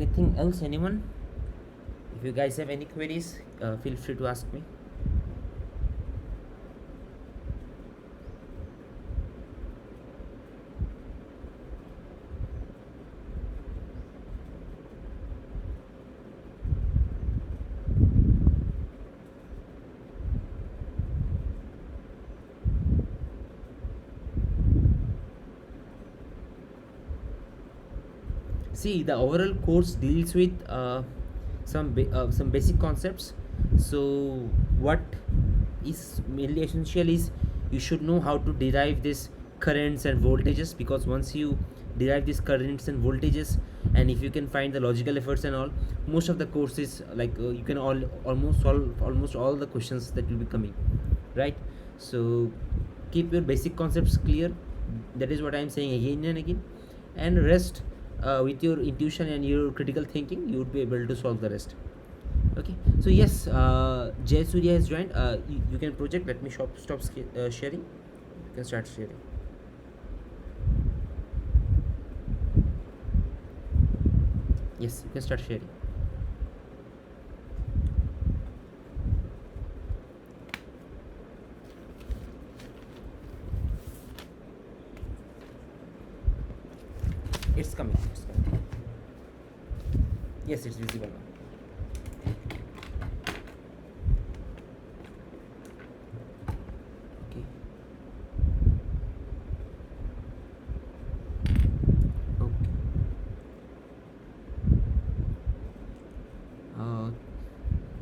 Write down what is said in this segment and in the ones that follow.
Anything else, anyone? If you guys have any queries, feel free to ask me. See, the overall course deals with some basic concepts. So what is mainly essential is you should know how to derive this currents and voltages, because once you derive these currents and voltages, and if you can find the logical efforts and all, most of the courses, you can almost solve almost all the questions that will be coming, right? So keep your basic concepts clear. That is what I am saying again and again. And rest, with your intuition and your critical thinking, you would be able to solve the rest. Okay, so yes, Jay Surya has joined. You can project. Let me stop sharing. You can start sharing. Yes, you can start sharing. It's coming. It's coming. Yes, it's visible now. Okay. Okay.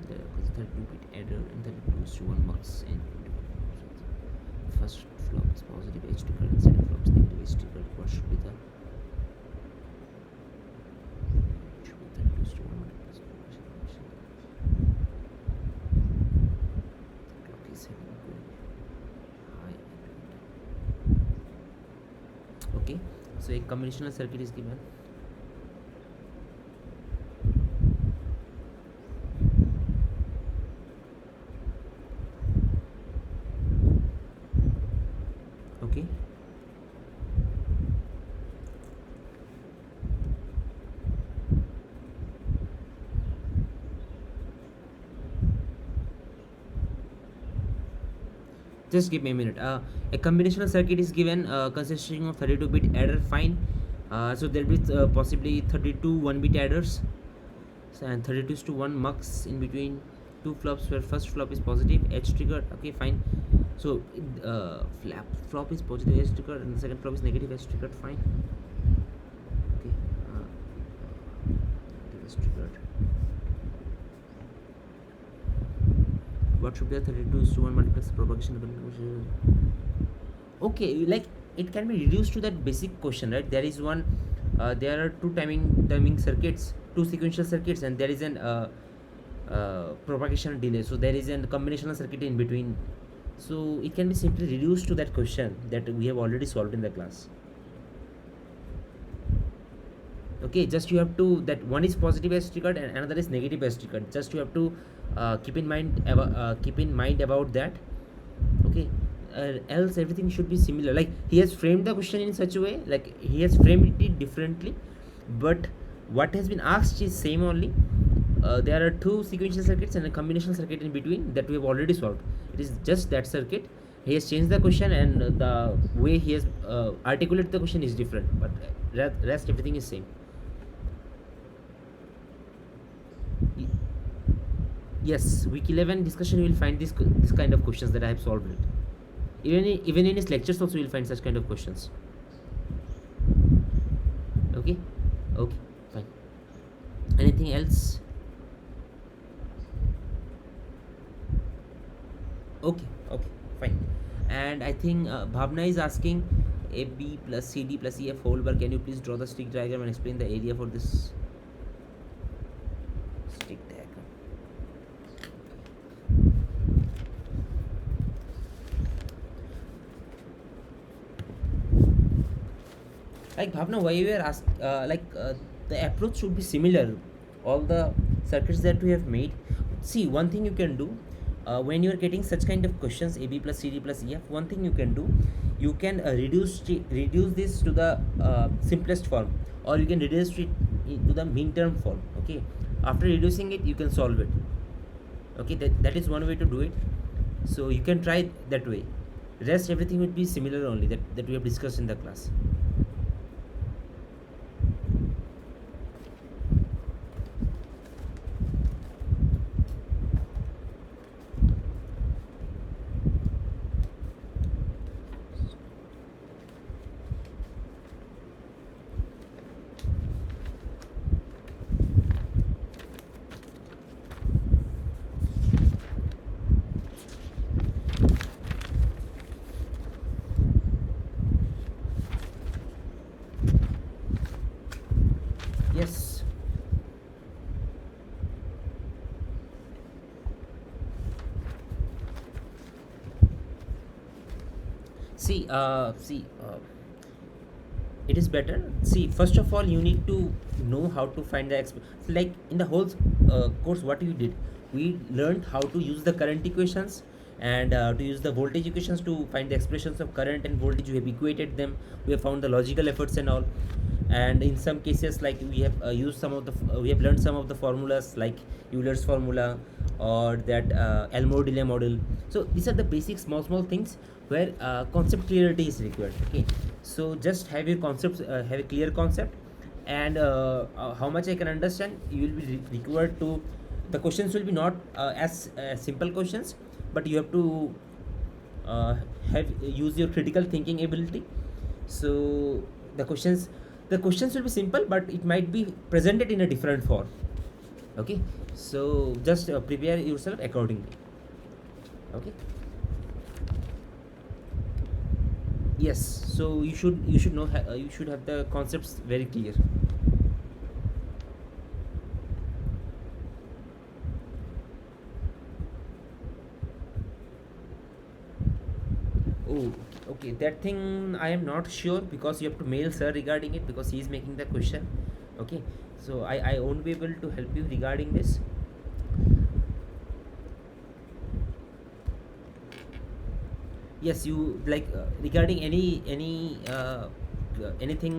There was 32-bit error and then it goes to 1 marks in first flop is positive H to current, second flop is negative H to current. What should be the okay, so a combinational circuit is given. Okay, just give me a minute. A combinational circuit is given, consisting of 32-bit adder. Fine. So there will be possibly 32 1-bit adders, and 32 to 1 mux in between two flops, where first flop is positive H triggered. Okay, fine. So flop is positive H triggered and the second flop is negative H triggered. Fine. Okay, negative H triggered. What should be the 32 to 1 multiplex propagation? Okay, like it can be reduced to that basic question, right? There is one, there are two timing circuits, two sequential circuits, and there is an propagation delay. So there is a combinational circuit in between. So it can be simply reduced to that question that we have already solved in the class. Okay, just you have to, that one is positive as triggered and another is negative as triggered. Just you have to keep in mind about that. Okay, else everything should be similar. Like he has framed the question in such a way, like he has framed it differently, but what has been asked is same only. There are two sequential circuits and a combinational circuit in between that we have already solved. It is just that circuit. He has changed the question, and the way he has articulated the question is different, but rest everything is same. Yes, week 11 discussion you will find this kind of questions that I have solved it. Even in his lectures also you will find such kind of questions. Okay, fine. Anything else? Okay, fine. And I think Bhavna is asking, AB plus CD plus EF whole bar, can you please draw the stick diagram and explain the area for this stick diagram? Like Bhavna, why you are asked, the approach should be similar. All the circuits that we have made. See, one thing you can do, when you are getting such kind of questions, AB plus CD plus EF, one thing you can do, you can reduce this to the simplest form, or you can reduce it into the mean term form. Okay, after reducing it you can solve it. Okay, that is one way to do it. So you can try that way. Rest everything would be similar only, that we have discussed in the class. Yes. It is better. See, first of all you need to know how to find the like in the whole course what we did, we learned how to use the current equations, and to use the voltage equations to find the expressions of current and voltage. We have equated them, we have found the logical efforts and all. And in some cases, like we have used some of the we have learned some of the formulas like Euler's formula, or that Elmore-Delay model. So these are the basic small things where concept clarity is required. Okay, so just have your concepts, have a clear concept, and how much I can understand, you will be required to, the questions will be not as simple questions, but you have to uh, have use your critical thinking ability. So the questions the questions will be simple, but it might be presented in a different form. Okay, so just prepare yourself accordingly. Okay. Yes, so you should know you should have the concepts very clear. Oh, okay, that thing I am not sure, because you have to mail sir regarding it, because he is making the question. Okay, so I won't be able to help you regarding this. Yes, you like regarding anything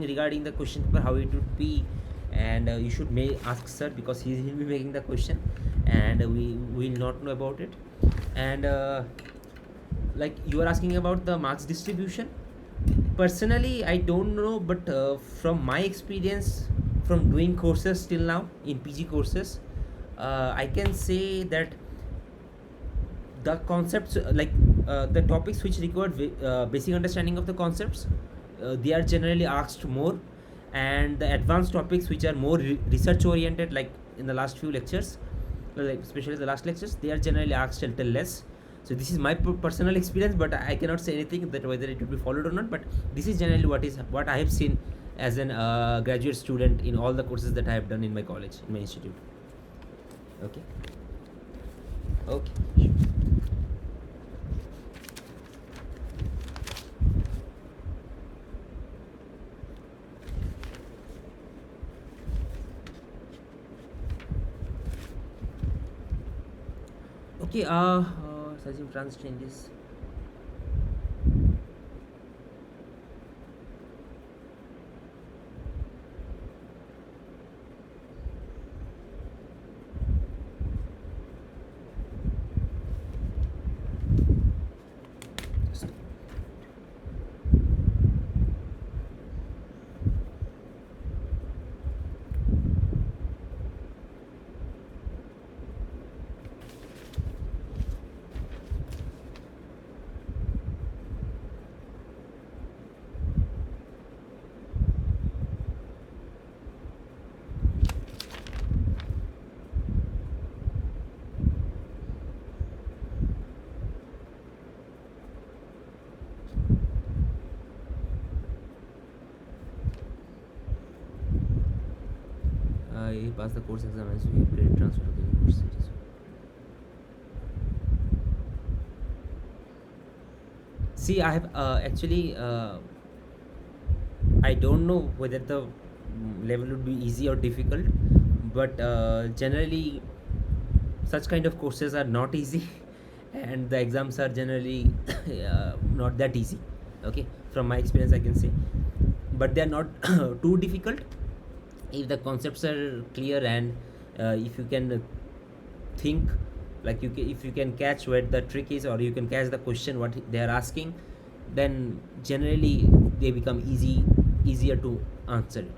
regarding the question paper, how it would be, and you should may ask sir, because he'll be making the question, and we will not know about it. And like you are asking about the marks distribution. Personally, I don't know, but from my experience, from doing courses till now in PG courses, I can say that the concepts, the topics which require basic understanding of the concepts, they are generally asked more, and the advanced topics which are more research oriented, like in the last few lectures, like especially the last lectures, they are generally asked a little less. So this is my personal experience, but I cannot say anything that whether it will be followed or not. But this is generally what I have seen as an graduate student in all the courses that I have done in my college, in my institute. Okay. Okay. Okay, searching trans changes. I passed the course exam as we credit transfer to the university. See, I have actually I don't know whether the level would be easy or difficult, but generally such kind of courses are not easy, and the exams are generally not that easy. Okay, from my experience I can say, but they are not too difficult. if the concepts are clear, and if you can think, like if you can catch where the trick is, or you can catch the question what they are asking, then generally they become easier to answer it.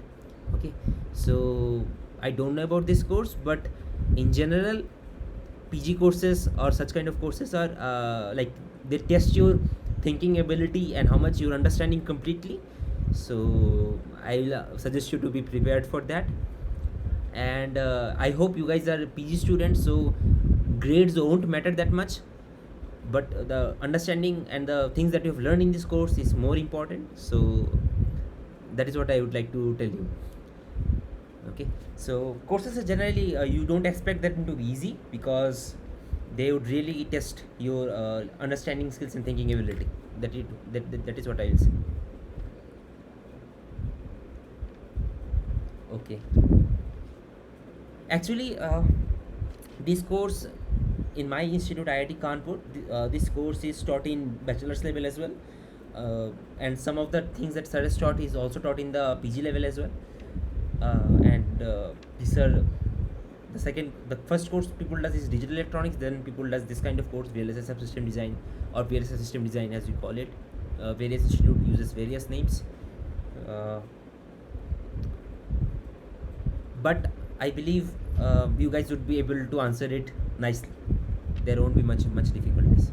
Okay, so I don't know about this course, but in general PG courses or such kind of courses are like they test your thinking ability and how much you're understanding completely. So I'll suggest you to be prepared for that. And I hope you guys are PG students, so grades won't matter that much, but the understanding and the things that you've learned in this course is more important. So that is what I would like to tell you. Okay, so courses are generally you don't expect them to be easy, because they would really test your understanding skills and thinking ability. That is what I will say. Okay, actually this course in my institute IIT Kanpur, this course is taught in bachelor's level as well, and some of the things that sir has taught is also taught in the PG level as well. And these are the first course people does is digital electronics, then people does this kind of course, VLSI subsystem design, or PLSI system design as we call it. Various institute uses various names, uh, but I believe you guys would be able to answer it nicely. There won't be much difficulties,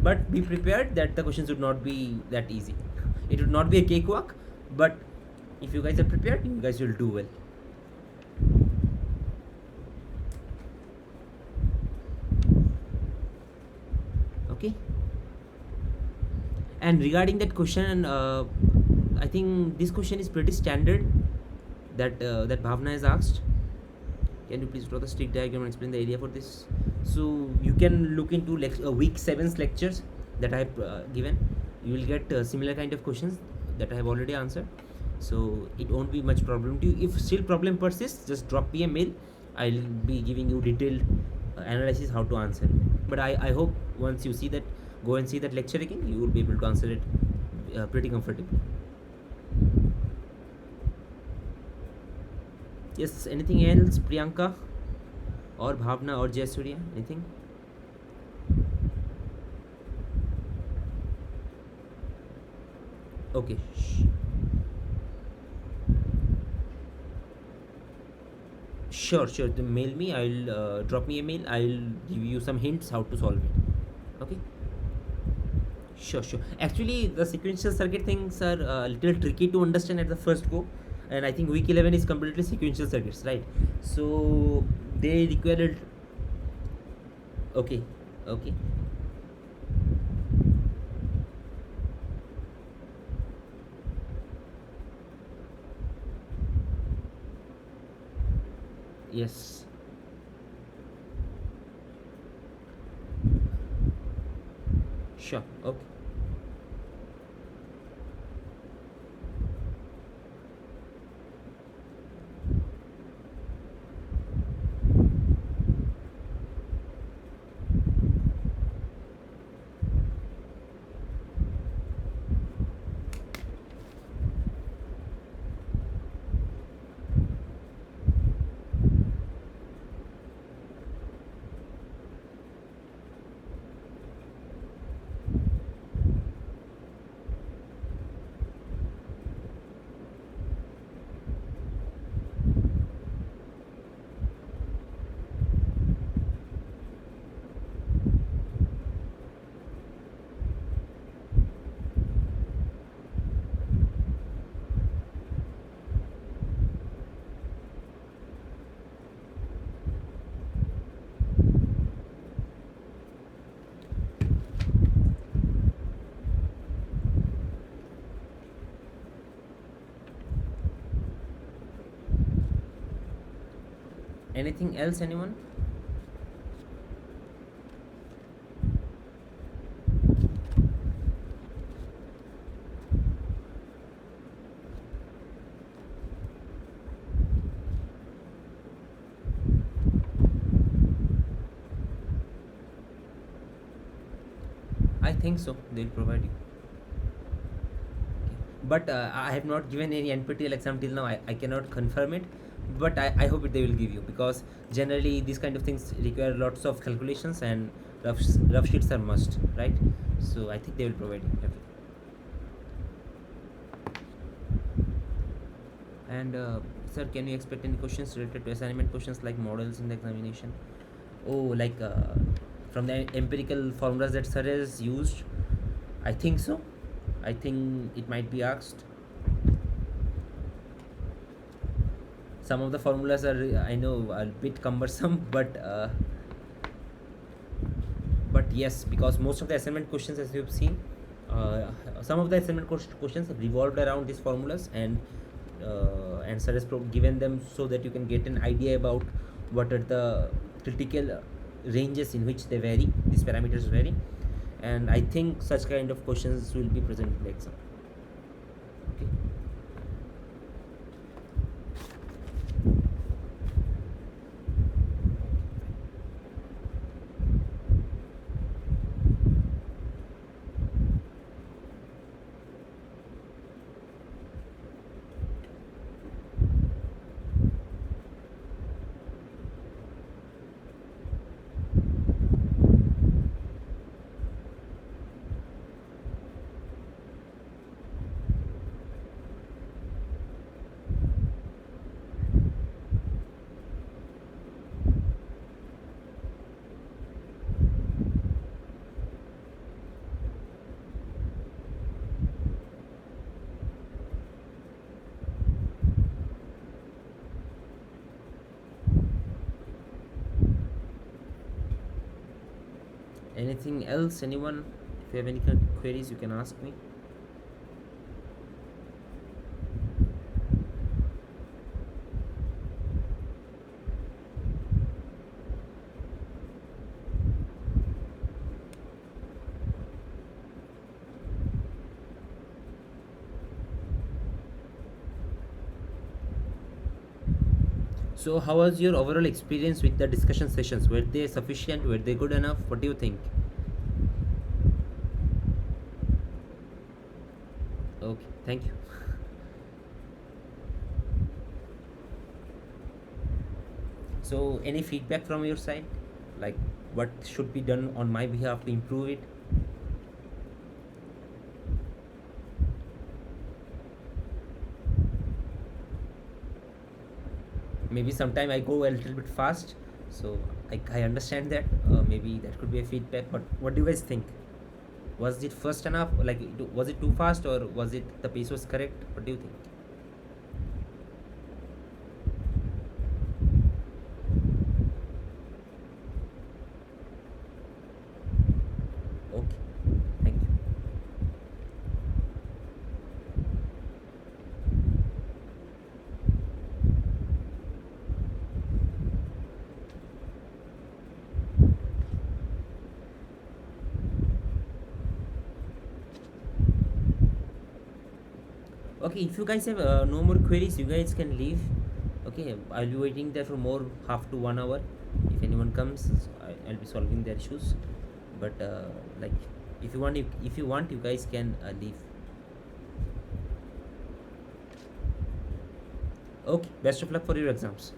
but be prepared that the questions would not be that easy. It would not be a cakewalk, but if you guys are prepared, you guys will do well. Okay, and regarding that question, I think this question is pretty standard, that Bhavna has asked. Can you please draw the stick diagram and explain the area for this? So you can look into week 7's lectures that I have given. You will get similar kind of questions that I have already answered. So it won't be much problem to you. If still problem persists, just drop me a mail. I'll be giving you detailed analysis how to answer it. But I hope once you see that, go and see that lecture again, you will be able to answer it pretty comfortably. Yes, anything else, Priyanka or Bhavna or Jayasuriya? Anything? Okay. Sure. Then mail me. I'll drop me a mail. I'll give you some hints how to solve it. Okay. Sure. Actually, the sequential circuit things are a little tricky to understand at the first go, and I think week 11 is completely sequential circuits, right? So they require. Okay. Okay. Yes. Sure. Okay. Anything else, anyone? I think so. They'll provide you. but I have not given any NPTEL exam till now. I cannot confirm it, but I hope they will give you, because generally these kind of things require lots of calculations, and rough sheets are must, right? So I think they will provide you everything. And sir, can you expect any questions related to assignment questions like models in the examination? Oh, like from the empirical formulas that sir has used? I think so. I think it might be asked. Some of the formulas are, I know, a bit cumbersome, but yes, because most of the assignment questions, as you've seen, some of the assignment questions have revolved around these formulas, and sir has given them so that you can get an idea about what are the critical ranges in which they vary, these parameters vary. And I think such kind of questions will be present in the exam. Okay. Anything else, anyone? If you have any queries, you can ask me. So how was your overall experience with the discussion sessions? Were they sufficient? Were they good enough? What do you think? Okay, thank you. So any feedback from your side, like what should be done on my behalf to improve it? Maybe sometime I go a little bit fast, so I understand that. Maybe that could be a feedback, but what do you guys think? Was it fast enough? Like, was it too fast, or was it the pace was correct? What do you think? Okay, thank you. Okay, if you guys have no more queries, you guys can leave. Okay, I'll be waiting there for more, half to 1 hour. If anyone comes, I'll be solving their issues. But like, if you want, you guys can leave. Okay, best of luck for your exams.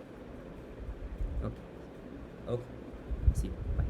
Okay, okay, see you. Bye.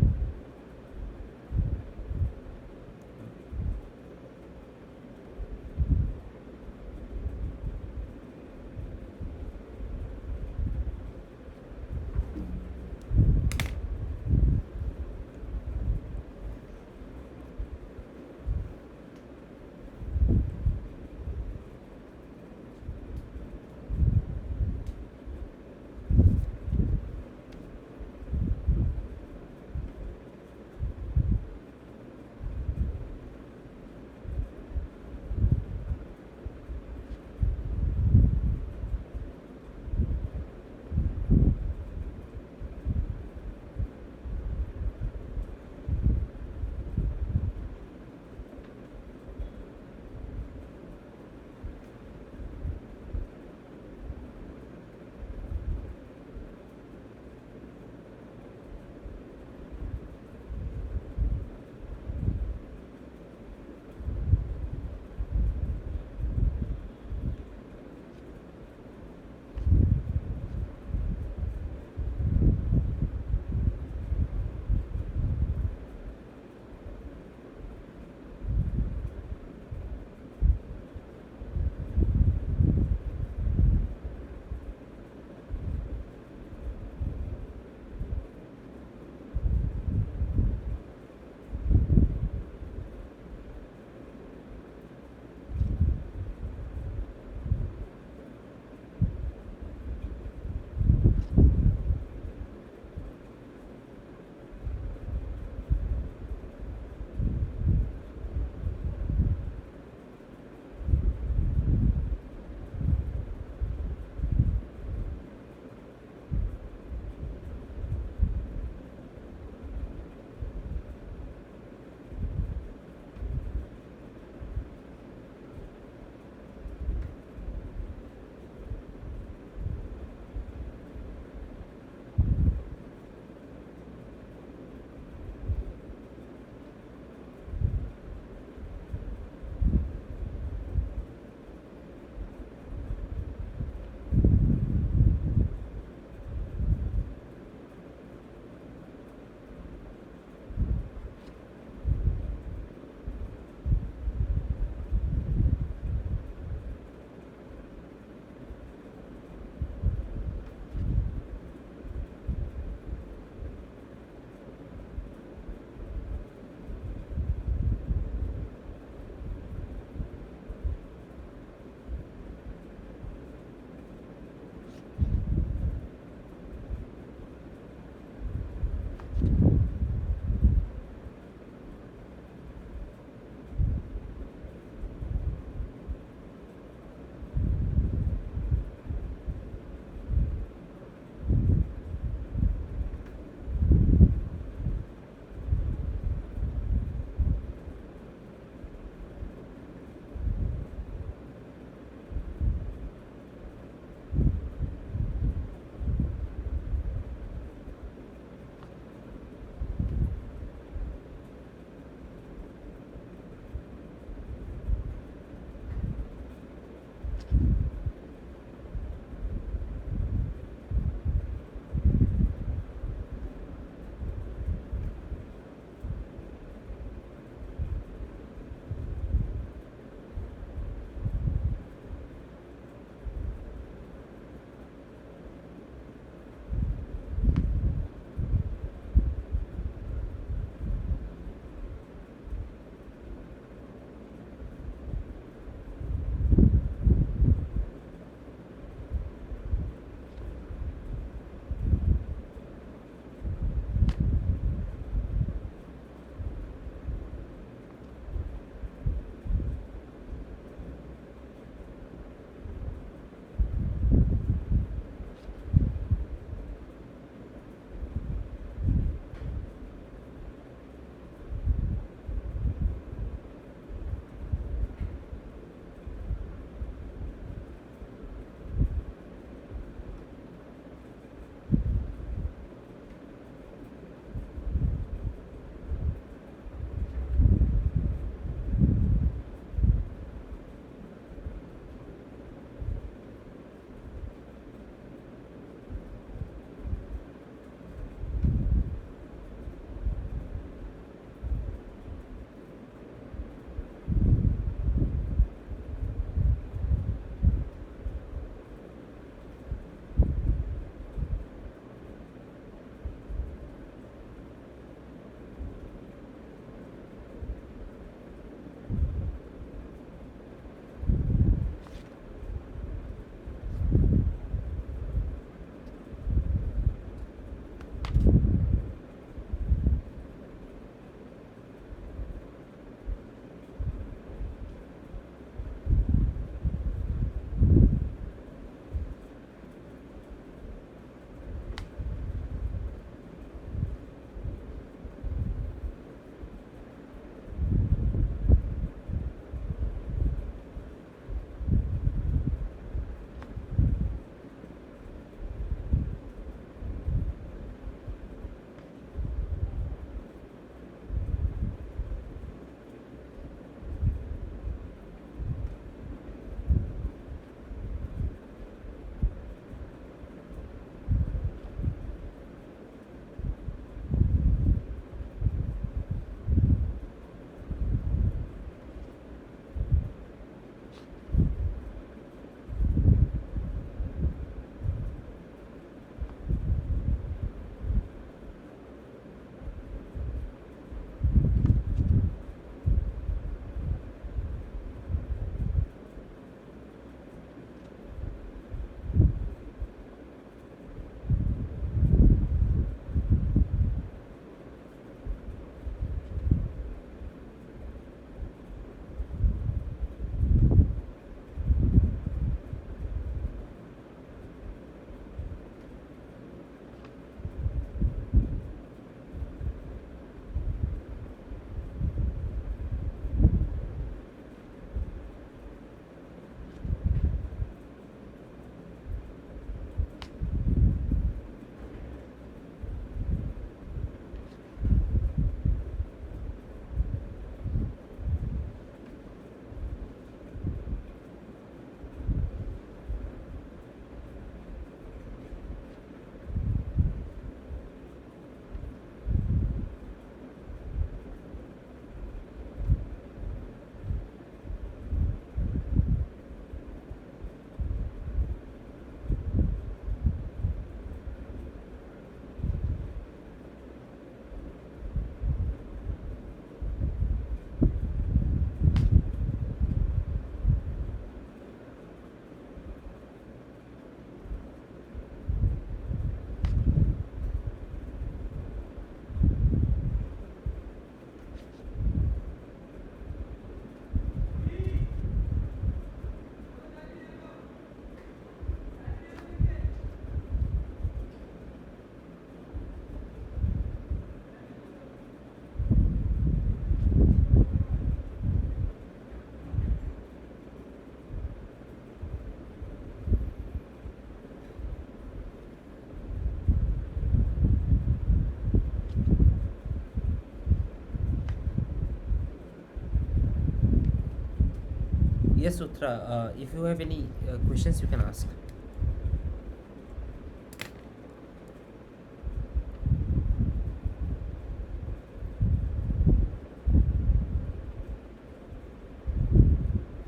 Yes, Utra, if you have any questions you can ask.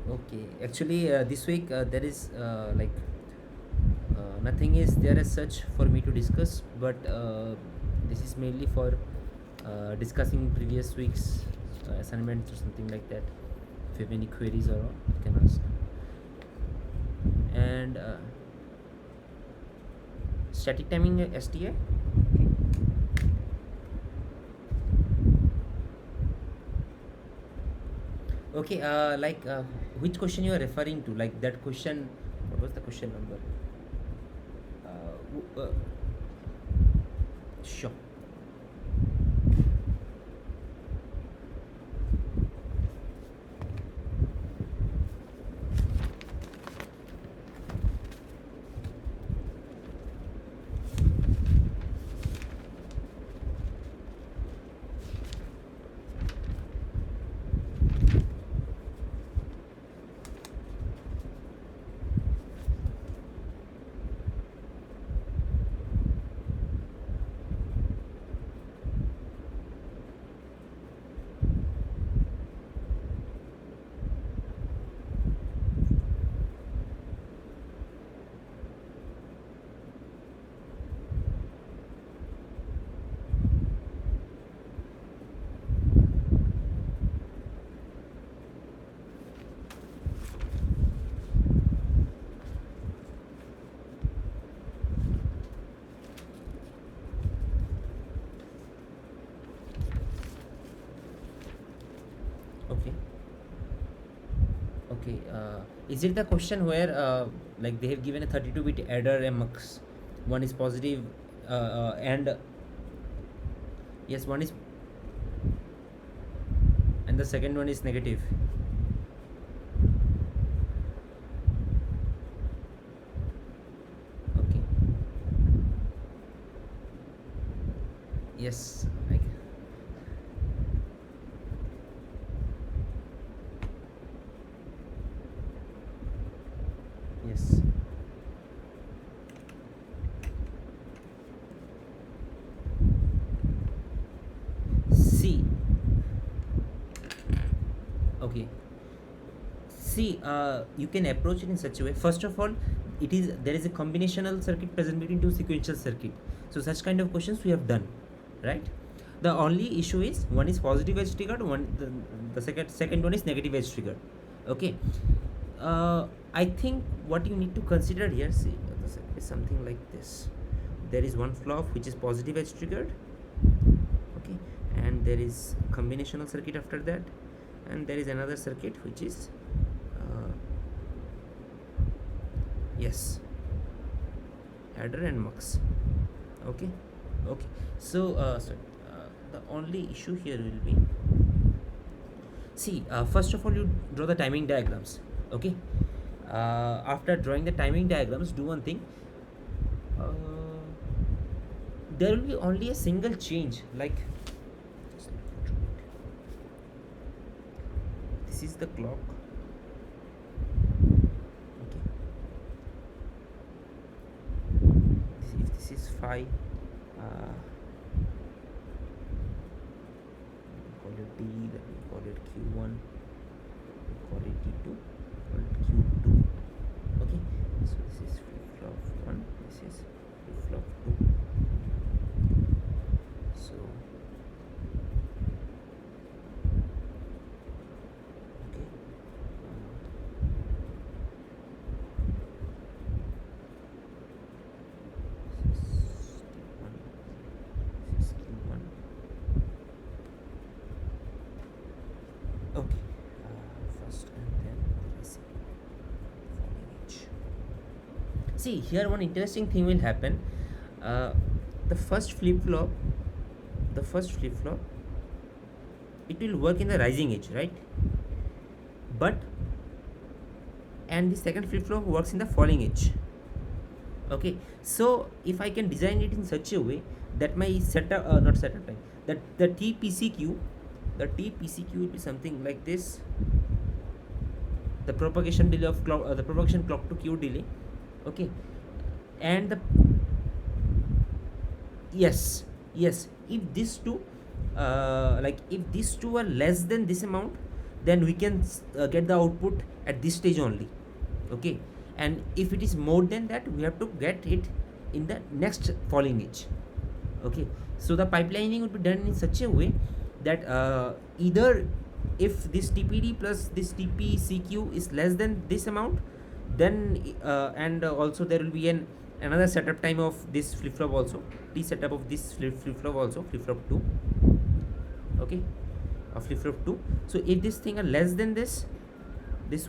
Okay, actually, this week there is nothing is there as such for me to discuss, but this is mainly for discussing previous week's assignments or something like that. If you have any queries or all, you can ask. And static timing STA. Okay. Okay, which question you are referring to? Like that question, what was the question number? Sure. Okay. Okay. Is it the question where like they have given a 32-bit adder and mux? One is positive, and yes, one is, and the second one is negative. Okay. Yes. Yes. See. Okay. See, you can approach it in such a way. First of all, it is there is a combinational circuit present between two sequential circuit. So such kind of questions we have done, right? The only issue is one is positive edge triggered, the second one is negative edge triggered. Okay. I think what you need to consider here, see, the circuit is something like this. There is one flop which is positive edge triggered, okay, and there is combinational circuit after that, and there is another circuit which is uh, yes, adder and mux. Okay. Okay. So the only issue here will be, see, first of all you draw the timing diagrams. Okay. After drawing the timing diagrams, do one thing. uh, there will be only a single change, like this is the clock. Okay. If this is phi, we call it D, then we call it Q1, we call it D2, we call it Q2. Okay. So this is flip flop 1, this is flip flop 2. So okay. This is T1, this is Q1. Okay. First and then let's see, falling edge. See, here one interesting thing will happen. uh, the first flip flop, the first flip flop, it will work in the rising edge, right? But and the second flip flop works in the falling edge. Okay. So if I can design it in such a way that my setup, not setup time, that the TPCQ, the TPCQ will be something like this. the propagation delay of clock, the propagation clock to queue delay. Okay, and the yes, yes, if these two like if these two are less than this amount, then we can get the output at this stage only. Okay, and if it is more than that, we have to get it in the next falling edge. Okay, so the pipelining would be done in such a way that either if this TPD plus this TPCQ is less than this amount, then and also there will be another setup time of this flip flop also, t setup of this flip flop also, flip flop 2. Okay, flip flop 2. So if this thing are less than this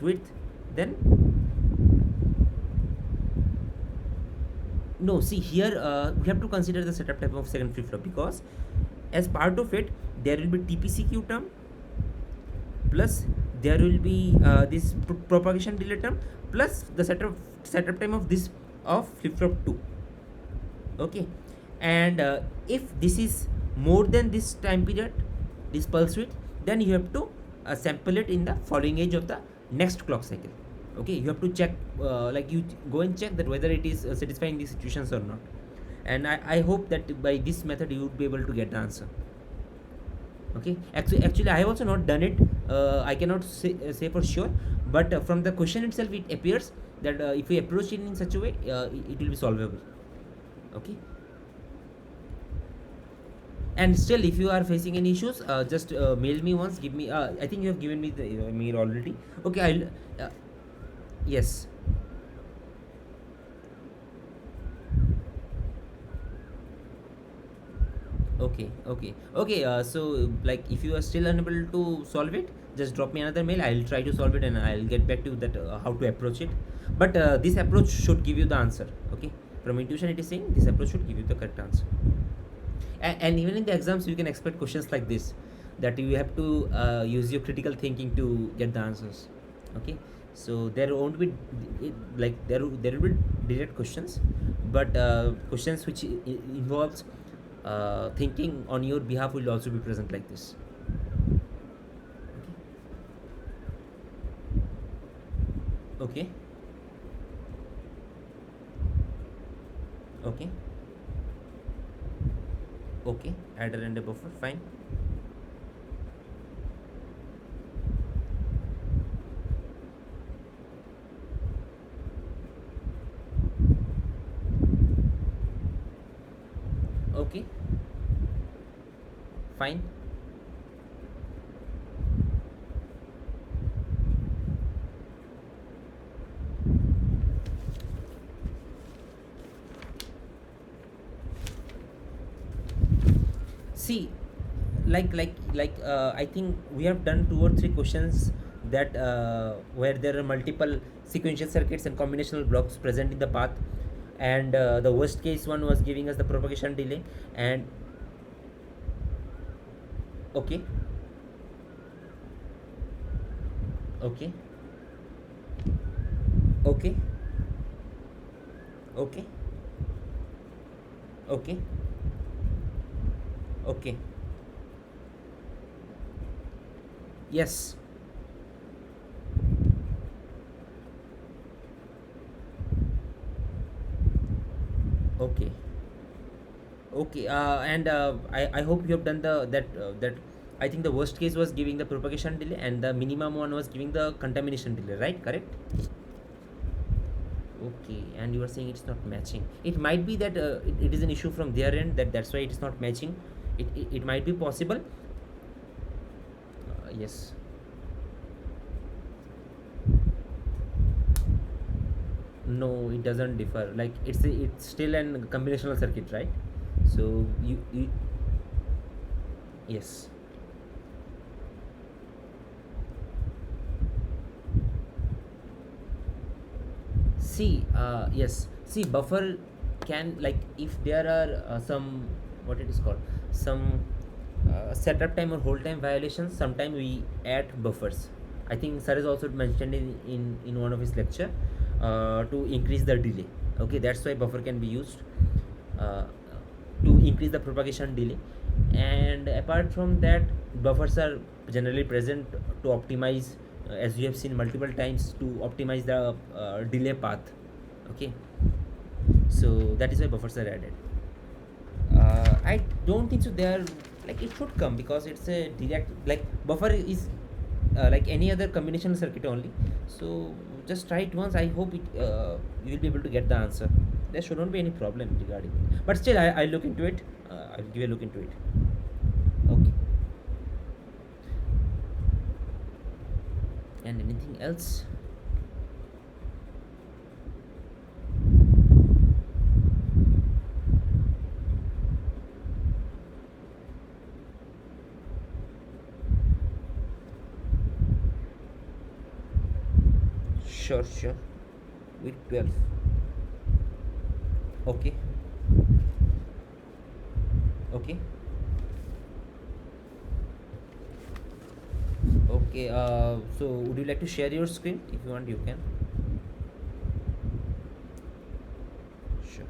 width, then no, see here we have to consider the setup type of second flip flop, because as part of it there will be TPCQ term, plus there will be this propagation delay term, plus the setup time of this of flip flop 2. Okay, and if this is more than this time period, this pulse width, then you have to sample it in the following edge of the next clock cycle. Okay, you have to check like you go and check that whether it is satisfying these situations or not. And I hope that by this method you would be able to get the answer. Okay, actually I have also not done it. I cannot say for sure, but from the question itself it appears that if we approach it in such a way, it will be solvable. Okay, and still if you are facing any issues, just mail me once, give me I think you have given me the mail already. Okay, I'll yes. Okay, okay, okay. So like if you are still unable to solve it, just drop me another mail. I'll try to solve it and I'll get back to you that how to approach it. But this approach should give you the answer. Okay, from intuition it is saying this approach should give you the correct answer. And even in the exams you can expect questions like this, that you have to use your critical thinking to get the answers. Okay, so there won't be like there will be direct questions, but questions which involves thinking on your behalf will also be present like this. Okay, okay, okay, adder and a buffer, fine. Okay, fine. See, I think we have done 2 or 3 questions that where there are multiple sequential circuits and combinational blocks present in the path, and the worst case one was giving us the propagation delay. And okay, okay, okay, okay, okay, okay, yes, okay, okay. And I hope you have done the that I think the worst case was giving the propagation delay and the minimum one was giving the contamination delay, right? Correct. Okay, and you are saying it's not matching. It might be that it is an issue from their end, that's why it is not matching. It might be possible. Yes. No, it doesn't differ. Like it's still an combinational circuit, right? So you yes. See, yes. See, buffer can, like if there are some, what it is called, some setup time or hold time violations. Sometimes we add buffers. I think sir has also mentioned in one of his lecture to increase the delay. Okay, that's why buffer can be used uh, to increase the propagation delay. And apart from that, buffers are generally present to optimize as you have seen multiple times to optimize the delay path. Okay, so that is why buffers are added. I don't think so. They are like it should come because it's a direct like buffer is like any other combinational circuit only. So just try it once. I hope you will be able to get the answer. There should not be any problem regarding it. But still, I'll look into it. I'll give a look into it. Okay. And anything else? Sure, sure. Week 12. Okay. Okay. Okay. So would you like to share your screen? If you want, you can. Sure.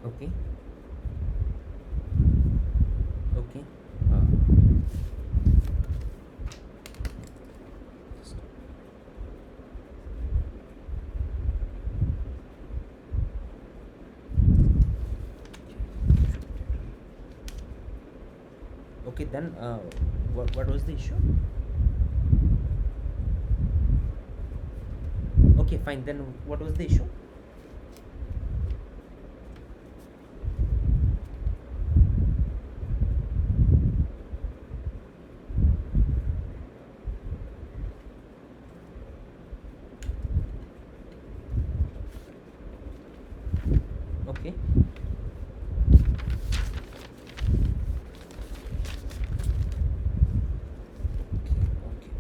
Okay. Okay. Uh, just- okay. Then what was the issue? Okay, fine. Then what was the issue? Okay. Okay. Okay.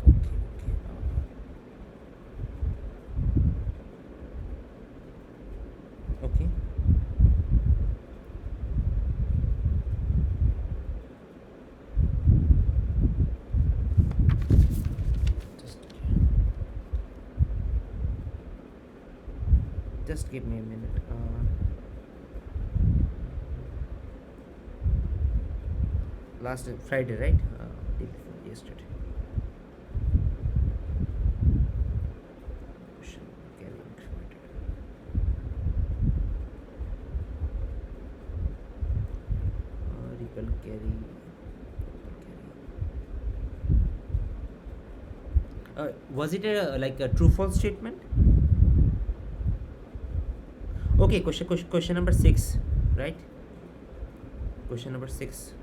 Okay. Just just give me a minute. Last Friday, right? Day before yesterday. Question carry incremented. Ripple carry. Was it a like a true false statement? Okay, question number 6, right? Question number 6.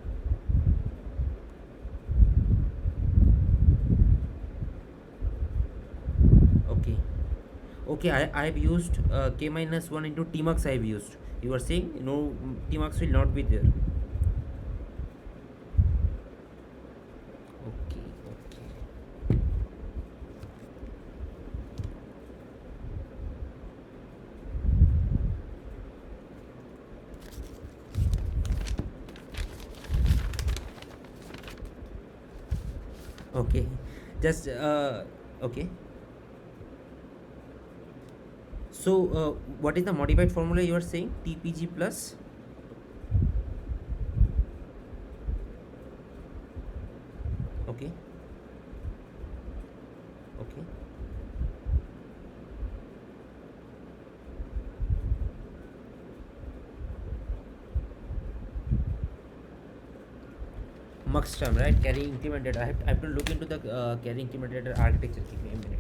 Okay. Okay, I've used k minus 1 into tmux. I've used. You are saying no, tmux will not be there. Okay, okay. Okay, just okay. So what is the modified formula you are saying? TPG plus. Okay, okay. Mux term, right? Carry incremented. I have to look into the carry incremented architecture. Give me a minute.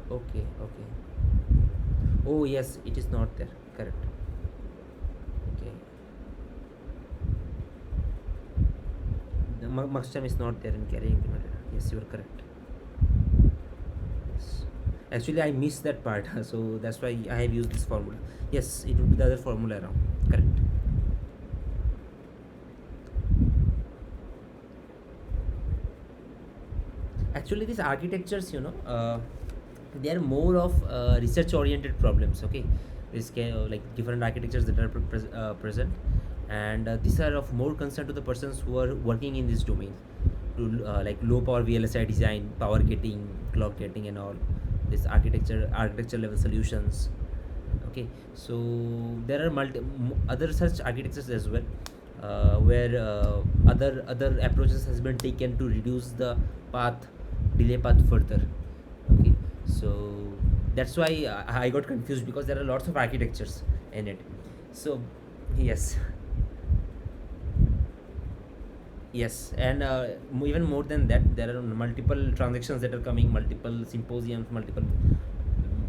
Okay, okay. Oh yes, it is not there. Correct. Okay. The Mux term is not there in carry incremented. Yes, you are correct. Yes. Actually, I missed that part, so that's why I have used this formula. Yes, it would be the other formula around. Correct. Actually, these architectures, they are more of research oriented problems. Okay, like different architectures that are present, and these are of more concern to the persons who are working in this domain, to like low power VLSI design, power getting, clock getting, and all this architecture level solutions. Okay, so there are other such architectures as well, where other approaches has been taken to reduce the path delay path further. Okay, so that's why I got confused, because there are lots of architectures in it. So yes. Yes, and even more than that, there are multiple transactions that are coming, multiple symposiums, multiple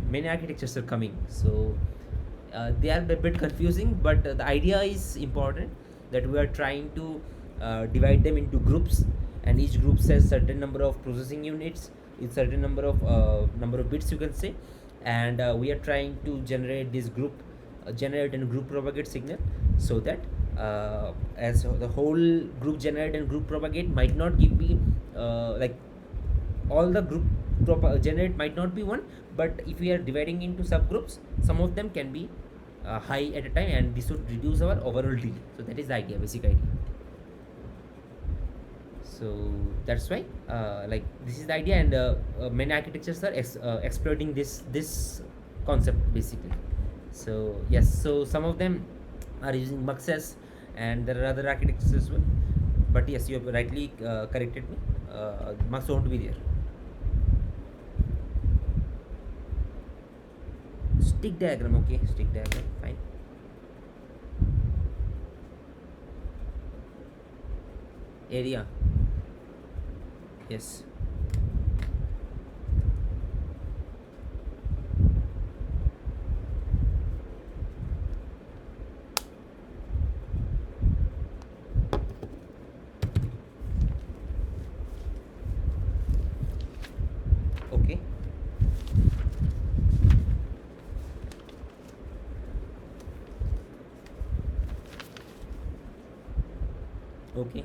many architectures are coming. So they are a bit confusing, but the idea is important, that we are trying to divide them into groups, and each group says certain number of processing units, it's certain number of bits, you can say, and we are trying to generate this group, generate and group propagate signal, so that as the whole group generate and group propagate might not give me like all the group generate might not be one, but if we are dividing into subgroups, some of them can be high at a time, and this would reduce our overall delay. So that is the idea, basic idea. So that's why like this is the idea, and many architectures are exploiting this concept basically. So yes, so some of them are using muxes, and there are other architectures as well, but yes, you have rightly corrected me. Mux won't be there. Stick diagram, okay, stick diagram, fine. Area, yes. Okay, okay,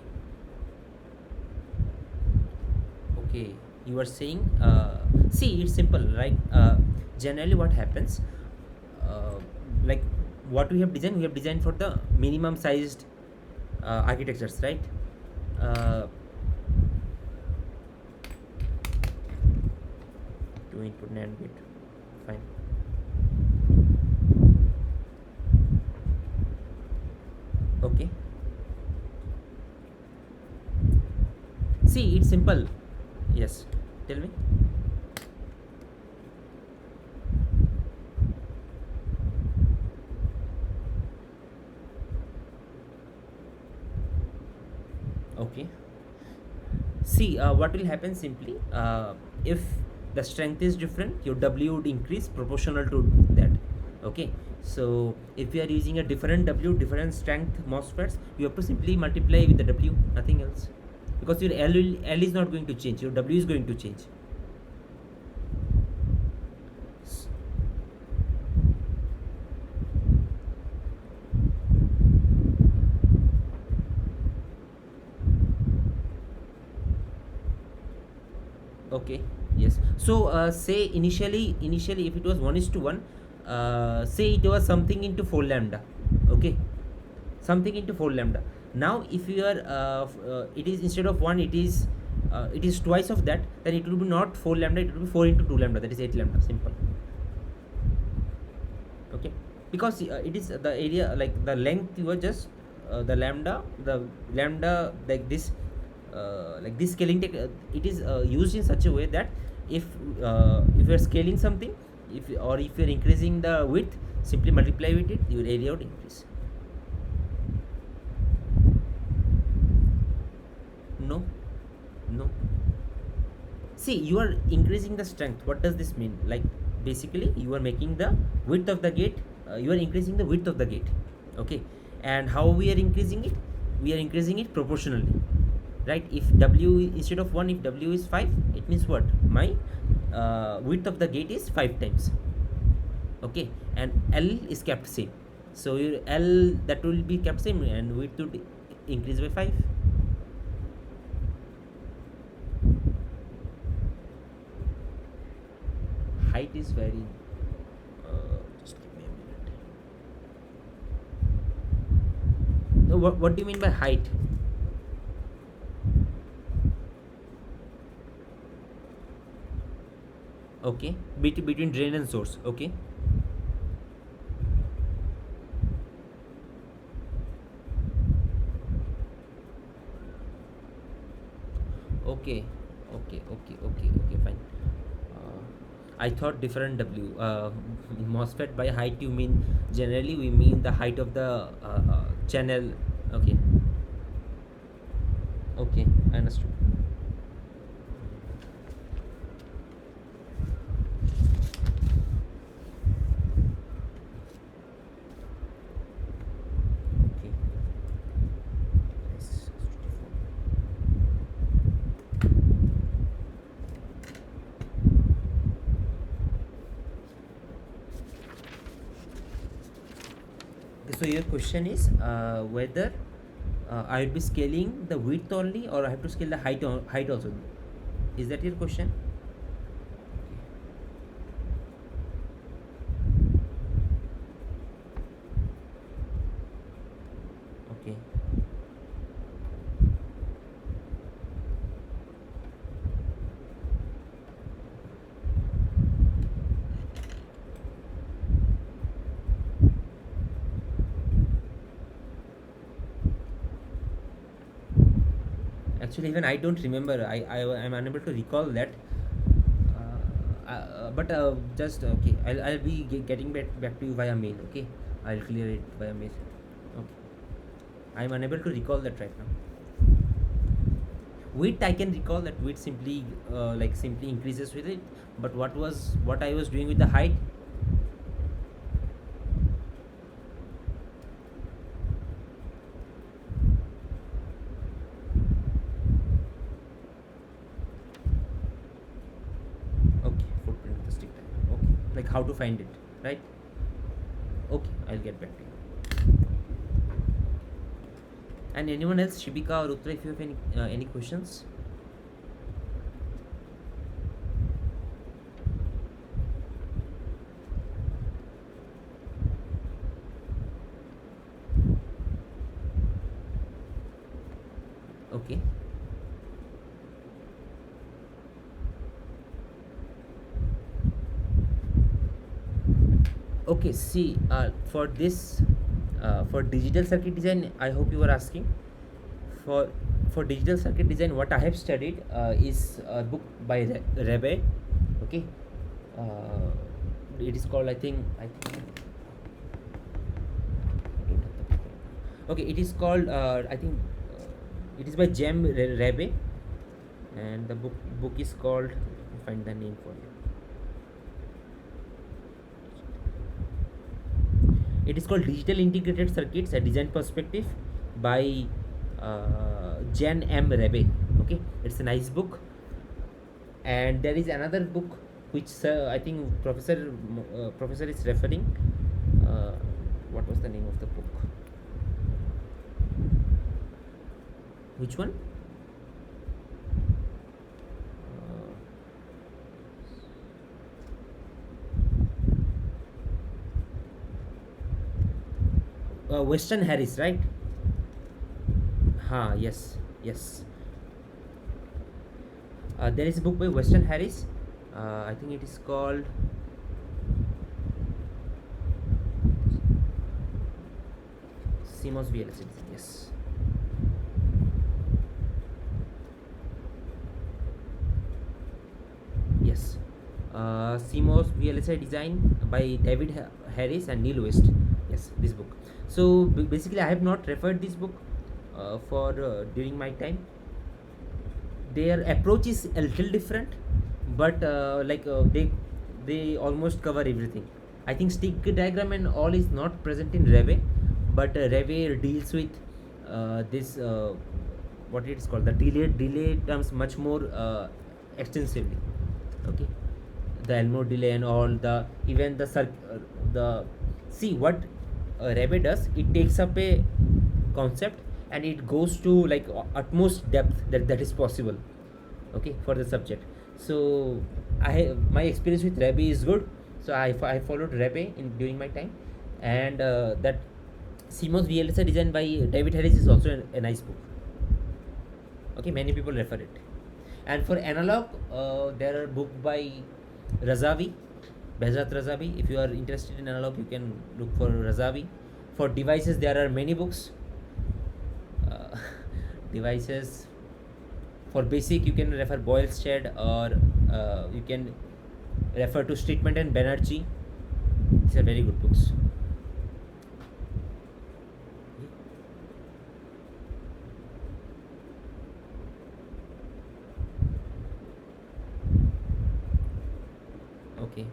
okay. You are saying, see, it's simple, right? Generally what happens, uh, like what we have designed for the minimum sized architectures, right? uh, 2 input NAND gate, fine. Okay, see, it's simple. Yes, tell me. Okay. See, what will happen simply, if the strength is different, your W would increase proportional to that. Okay. So if you are using a different W, different strength MOSFETs, you have to simply multiply with the W, nothing else. Because your L is not going to change, your W is going to change. S- Okay. Yes. So say initially if it was 1 is to 1, say it was something into 4 lambda. Okay. Something into 4 lambda. Now if you are it is instead of 1, it is twice of that, then it will be not 4 lambda, it will be 4 into 2 lambda, that is 8 lambda, simple. Okay. Because it is the area, like the length, you are just the lambda, like this scaling it is used in such a way that if if you are scaling something, if you are increasing the width, simply multiply with it, your area would increase. No, no. See, you are increasing the strength. What does this mean? Like, basically you are making the width of the gate, you are increasing the width of the gate. Okay. And how we are increasing it? We are increasing it proportionally, right? If W instead of 1, if W is 5, it means what? My width of the gate is 5 times. Okay. And L is kept same, so your L, that will be kept same, and width would increase by 5. Height is very, just give me a minute. No, what do you mean by height? Okay. Between drain and source. Okay. Okay. Okay, fine. uh, I thought different W. MOSFET by height, you mean generally we mean the height of the channel. Okay. Okay, I understood. Okay. Yes. Okay, so your question is whether I would be scaling the width only, or I have to scale the height also. Is that your question? Okay. Actually, even I don't remember. I am unable to recall that. But just okay. I'll be getting back to you via mail. Okay. I'll clear it via mail. Okay. I'm unable to recall that right now. Width, I can recall that width simply simply increases with it. But what I was doing with the height? Okay, footprint of the stick type. Okay, like how to find it, right? Okay, I'll get back to you. And anyone else, Shibika or Uttara, if you have any questions? Okay. Okay. See, for this, for digital circuit design, I hope you were asking. For digital circuit design, what I have studied is a book by Rebe. Okay. Uh, it is called, I think I don't have the book right now. Okay, it is called I think It is by Jem Rabe, and the book is called. Let me find the name for you. It is called Digital Integrated Circuits: A Design Perspective by Jen M. Rebe. Okay, it's a nice book. And there is another book which I think professor is referring. Uh, what was the name of the book? Which one? Weston Harris, right? Yes, yes. There is a book by Weston Harris. I think it is called. CMOS VLSI. Yes. Yes. CMOS VLSI design by David Harris and Neil West. Yes, this book. So basically, I have not referred this book for during my time. Their approach is a little different, but they almost cover everything. I think stick diagram and all is not present in Reve, but Reve deals with this what it is called, the delay terms much more extensively. Okay, the Elmore delay and all, the even the see what Rebe does. It takes up a concept and it goes to like utmost depth that is possible, okay, for the subject. So my experience with Rebe is good, so I followed Rebe in during my time. And that CMOS VLSI design by David Harris is also a nice book. Okay, many people refer it. And for analog, there are book by Razavi, Behzat Razavi. If you are interested in analog, you can look for Razavi. For devices, there are many books. uh, Devices, for basic, you can refer Boyle's Shed, or you can refer to Streetman and Banerjee. These are very good books. Okay.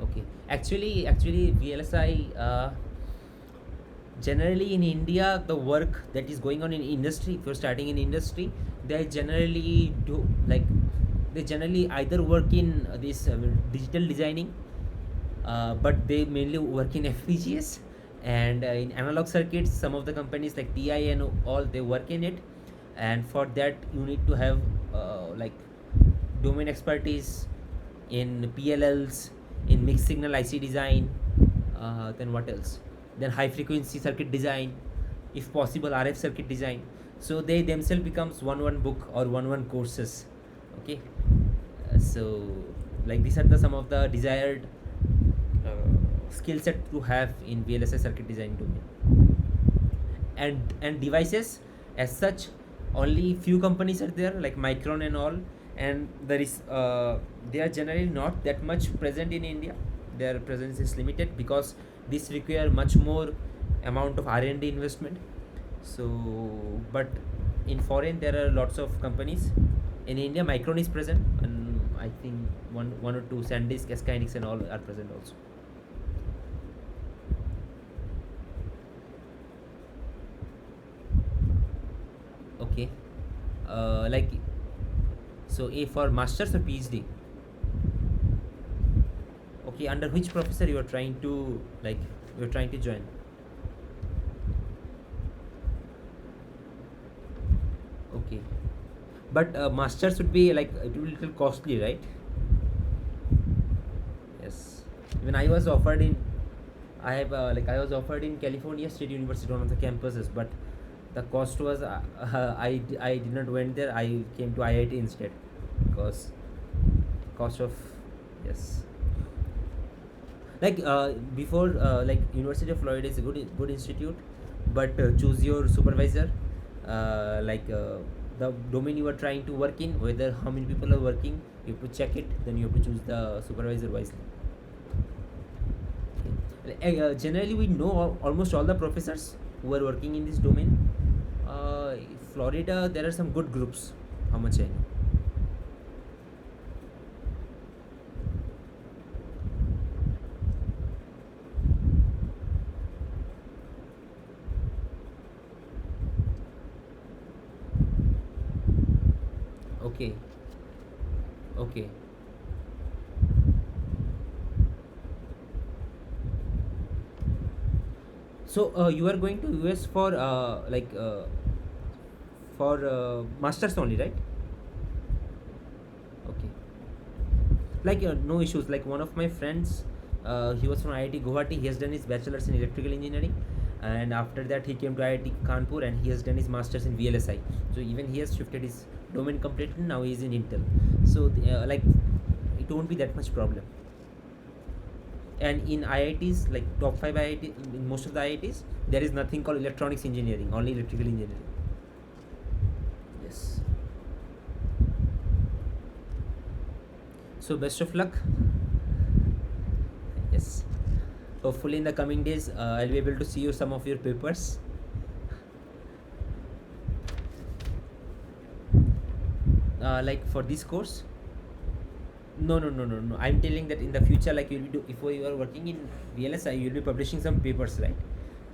Okay. Actually, VLSI. Generally in India, the work that is going on in industry, if you're starting in industry, they generally do like, they generally either work in this digital designing, but they mainly work in FPGAs. And in analog circuits, some of the companies like TI and all, they work in it. And for that, you need to have like domain expertise in PLLs, in mixed signal IC design. Then what else? Then high frequency circuit design, if possible RF circuit design. So they themselves becomes one book or one courses. Okay. So like these are the some of the desired skill set to have in VLSI circuit design domain. And devices as such, only few companies are there like Micron and all. And there is they are generally not that much present in India. Their presence is limited because this require much more amount of R&D investment. So but in foreign, there are lots of companies. In India, Micron is present, and I think one or two, SanDisk, SKynix and all are present also. Okay. Like, so A for masters or PhD? Okay, under which professor you are trying to, like, you're trying to join? Okay, but masters would be like, it will be little costly, right? Yes. Even I was offered in, I was offered in California State University, one of the campuses, but the cost was I did not went there. I came to IIT instead, because cost of, yes. Like before, like University of Florida is a good institute, but choose your supervisor. The domain you are trying to work in, whether how many people are working, you have to check it. Then you have to choose the supervisor wisely. Generally, we know almost all the professors. who are working in this domain. uh, Florida, there are some good groups, how much I know. Okay. Okay. So you are going to US for masters only, right? Okay. Like no issues. Like one of my friends, he was from IIT Guwahati. He has done his bachelor's in electrical engineering, and after that he came to IIT Kanpur and he has done his masters in VLSI. So even he has shifted his domain completely. Now he is in Intel. So it won't be that much problem. And in IITs, like top 5 IIT, in most of the IITs, there is nothing called electronics engineering, only electrical engineering. Yes. So best of luck. Yes. Hopefully in the coming days, I'll be able to see you some of your papers. Like for this course. No, no, no, no, no. I'm telling that in the future, like if you are working in VLSI, you'll be publishing some papers, right?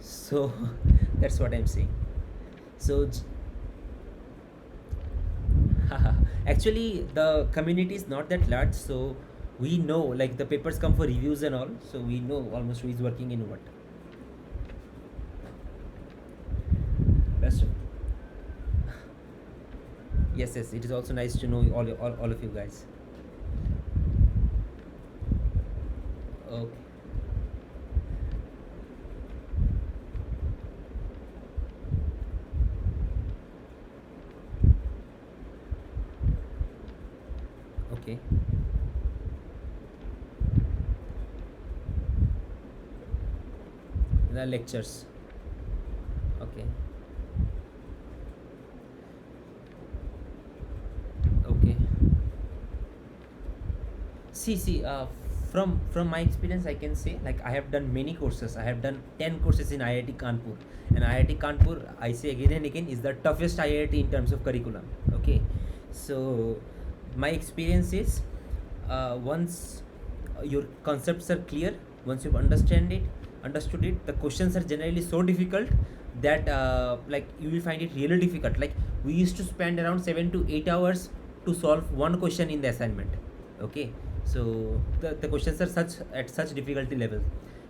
So that's what I'm saying. So actually, the community is not that large, so we know like the papers come for reviews and all, so we know almost who is working in what. Best of. Yes, yes. It is also nice to know all of you guys. Okay. Okay. The lectures. Okay. Okay. See. From my experience, I can say like I have done many courses. I have done 10 courses in IIT Kanpur, and IIT Kanpur, I say again and again, is the toughest IIT in terms of curriculum. Okay, so my experience is once your concepts are clear, once you understood it, the questions are generally so difficult that like you will find it really difficult. Like we used to spend around 7 to 8 hours to solve one question in the assignment. Okay, so the questions are such at such difficulty level,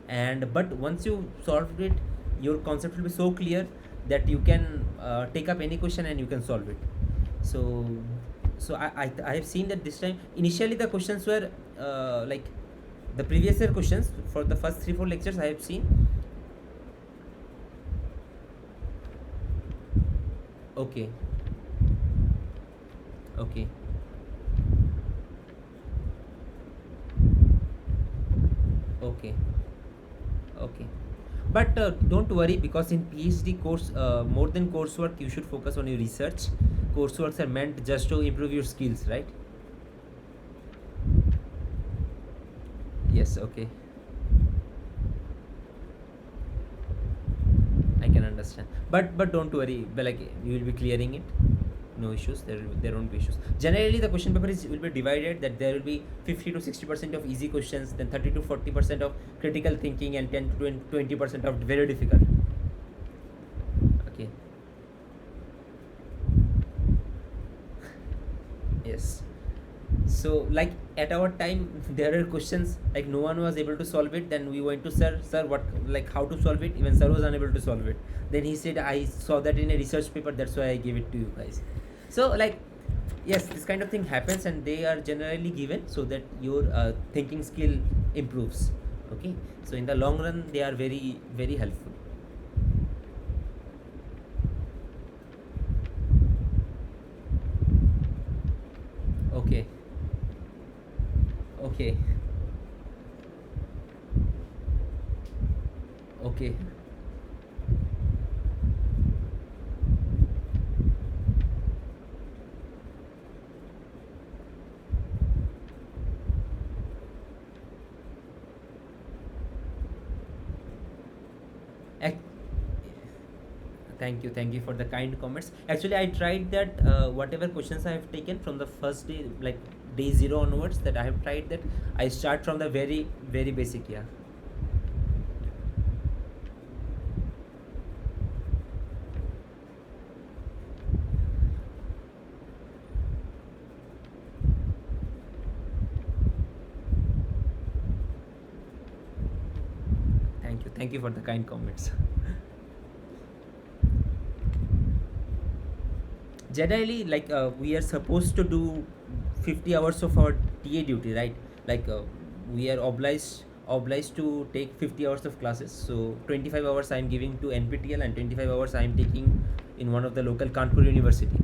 and but once you solved it, your concept will be so clear that you can take up any question and you can solve it. So I have seen that this time initially the questions were like the previous year questions for the first 3 4 lectures I have seen. Okay. Okay. Okay. Okay. But don't worry, because in PhD course, more than coursework, you should focus on your research. Courseworks are meant just to improve your skills, right? Yes. Okay. I can understand. But don't worry. But like you will be clearing it. No issues. There won't be issues. Generally, the question paper will be divided. That there will be 50 to 60% of easy questions, then 30 to 40% of critical thinking, and 10 to 20% of very difficult. Okay. Yes. So like at our time, there are questions like no one was able to solve it. Then we went to sir, what, like how to solve it. Even sir was unable to solve it. Then he said, I saw that in a research paper, that's why I gave it to you guys. So like yes, this kind of thing happens, and they are generally given so that your thinking skill improves. Okay, so in the long run they are very very helpful. Okay. Okay. Okay. Ac- Thank you for the kind comments. Actually, I tried that whatever questions I have taken from the first day, like day zero onwards, that I have tried that. I start from the very basic. Yeah. Thank you for the kind comments. Generally, like we are supposed to do 50 hours of our TA duty, right? Like we are obliged to take 50 hours of classes. So 25 hours I am giving to NPTL, and 25 hours I am taking in one of the local Kanpur university.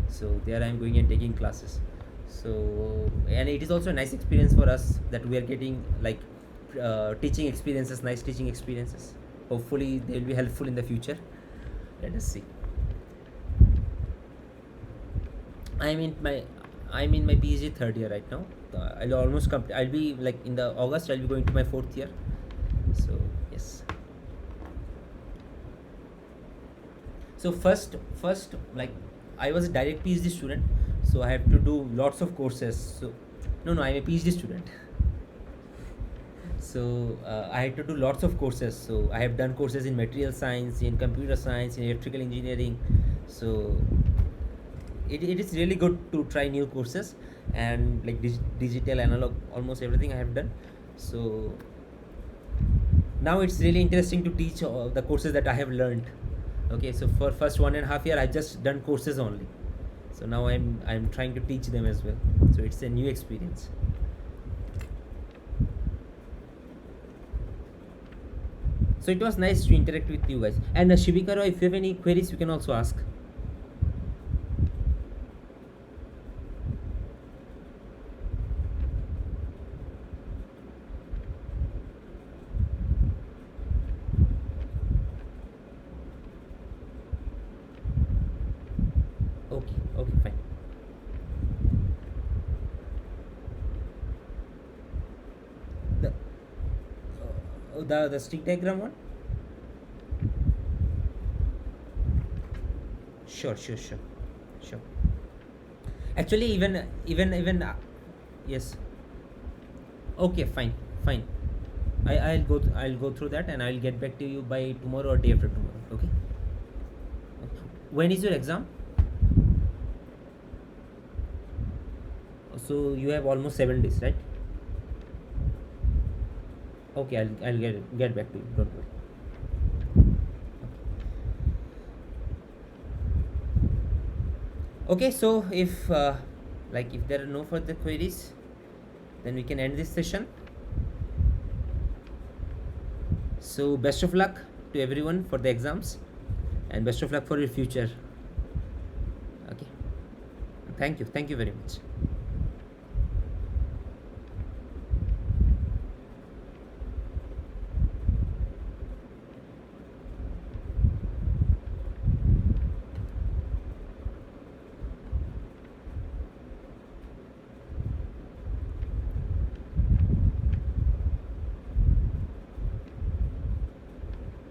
So there I am going and taking classes. So, and it is also a nice experience for us that we are getting like teaching experiences, nice teaching experiences. Hopefully they will be helpful in the future. Let us see. I'm in my I'm in my PhD third year right now. I'll almost complete. I'll be like in the August. I'll be going to my fourth year. So yes. So first like I was a direct PhD student, so I have to do lots of courses. So no, I'm a PhD student. So I had to do lots of courses. So I have done courses in material science, in computer science, in electrical engineering. So it is really good to try new courses, and like digital, analog, almost everything I have done. So now it's really interesting to teach the courses that I have learned. Okay, so for first 1.5 year I just done courses only. So now I'm trying to teach them as well. So it's a new experience. So it was nice to interact with you guys. And Shibikaro, if you have any queries, you can also ask. Okay, okay, fine. The the stick diagram one. Sure, sure. Actually, even yes. Okay, fine. I'll go through that, and I'll get back to you by tomorrow or day after tomorrow. Okay. When is your exam? So you have almost 7 days, right? Okay, I'll get back to you. Don't worry. Okay, so if like if there are no further queries, then we can end this session. So best of luck to everyone for the exams, and best of luck for your future. Okay. Thank you very much.